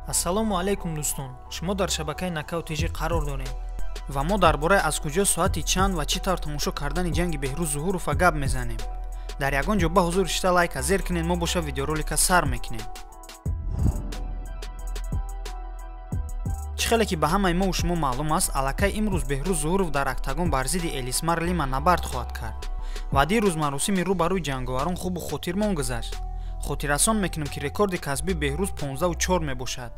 ассалому алайкум дӯстон, шумо дар шабакаи нокаутежӣ қарор дорем ва мо дар бораи аз куҷо соати чанд ва чӣ тавр тамошо кардани ҷанги Беҳруз Зухурова гап мезанем. Дар ягон ҷо ба ҳузур ишта лайка зер кинед, мо боша видеоролика сар мекунем. чӣ хеле ки ба ҳамаи мо шумо маълум аст, аллакай имрӯз Беҳруз Зухуров дар Октагон бар зидди Элисмар Лима набард хоҳад кард ва дирӯз маросими рӯ ба рӯи ҷанговарон хубу хотирмон гузашт. хотиррасон мекунем ки рекорди касби Беҳруз 15-4 мебошад.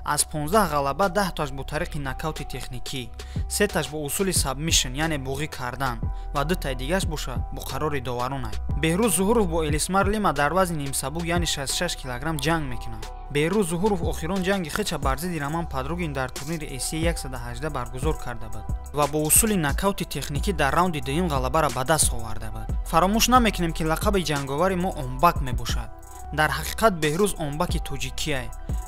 аз 15 ғалаба 10 таш бо тариқи нокаути техникӣ, 3 таш бо усули сабмишн яъне буғӣ кардан ва 2 таи дигаш боша бо қарори доварон ай. Беҳруз Зухуров бо Элисмар Лима дар вазни нимсабук яъне 66 кг ҷанг мекунад. Беҳруз Зухуров охирон ҷанги хеча бар зидди Раман Падругин дар турнири ACA129 баргузор карда буд ва бо усули нокаути техникӣ дар раунди дуюм ғалабара ба даст оварда буд. фаромӯш намекунем ки лақаби ҷанговари мо онбак мебошад. дар ҳақиқат Беҳруз онбаки тоҷикия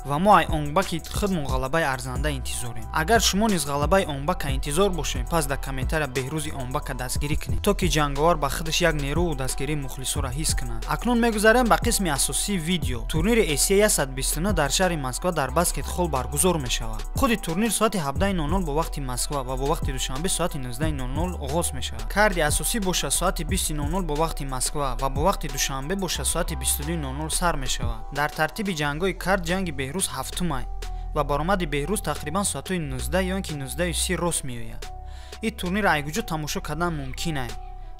ва мо ай онбаки худмон ғалабаи арзанда интизорем. агар шумо низ ғалабаи онбака интизор бошем, пас дар комментария Беҳрузи онбака дастгирӣ кунед, то ки ҷанговар ба худаш як нерӯу дастгирии мухлисора ҳис кунад. акнун мегузарем ба қисми асосии видео. турнири ACA129 дар шаҳри Москва дар баскетхол баргузор мешавад. худи турнир соати 17:00 бо вақти Москва ва бо вақти душанбе соати 19:00 оғоз мешавад. карди асосӣ боша соати 20:00 бо вақти Москва ва бо вақти душанбе боша соати 22:00 сар мешавад. дар тартиби ҷангои кард ҷанги Беҳруз ҳафтумай ва баромади Беҳруз тақрибан соатои 19 ё ки 19:30 рост меояд. ин турнир айгуҷо тамошо кардан мумкин ай.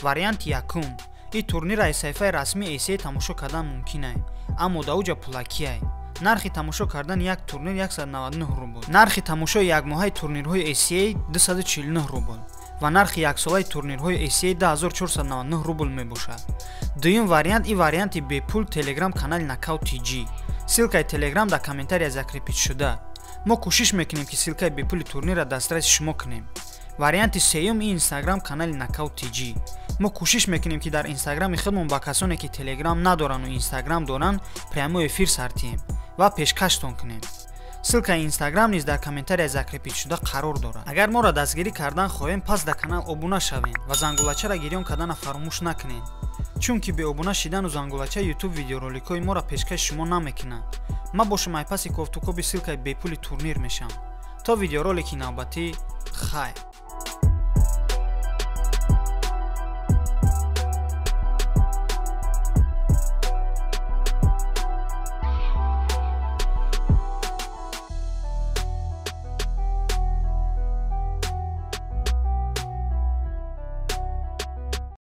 варианти якум, ин турнир ай саҳифаи расмии ACA тамошо кардан мумкин ай, аммо даӯҷа пулакӣ ай. нархи тамошо кардани як турнир 199 рубл, нархи тамошои якмоҳаи турнирҳои ACA 249 рубл ва нархи яксолаи турнирҳои ACA 2499 рубл мебошад. дуюм вариант, ин варианти БЕПУЛ телеграм канали Knockout TG. ссилкаи телеграм дар комментария закрепит шуда. мо кӯшиш мекунем ки ссилкаи бепули турнира дастраси шумо кунем. варианти сеюм, ин инстаграм канали Knockout TG. мо кӯшиш мекунем ки дар инстаграми худмон ба касоне ки телеграм надорану инстаграм доранд прямой эфир сартием ва пешкаштон кунем. ссилкаи инстаграм низ дар комментария закрепит шуда қарор дорад. агар моро дастгирӣ кардан хоҳем, пас дар канал обуна шавем ва зангулачаро гирён кардана фаромӯш накунед, чунки беобуна шидану зангулача YouTube видеороликҳои моро пешкаши шумо намекунад. ман бошум ай паси кофтукоби ссилкаи бепули турнир мешам. то видеоролики навбатӣ, хайр.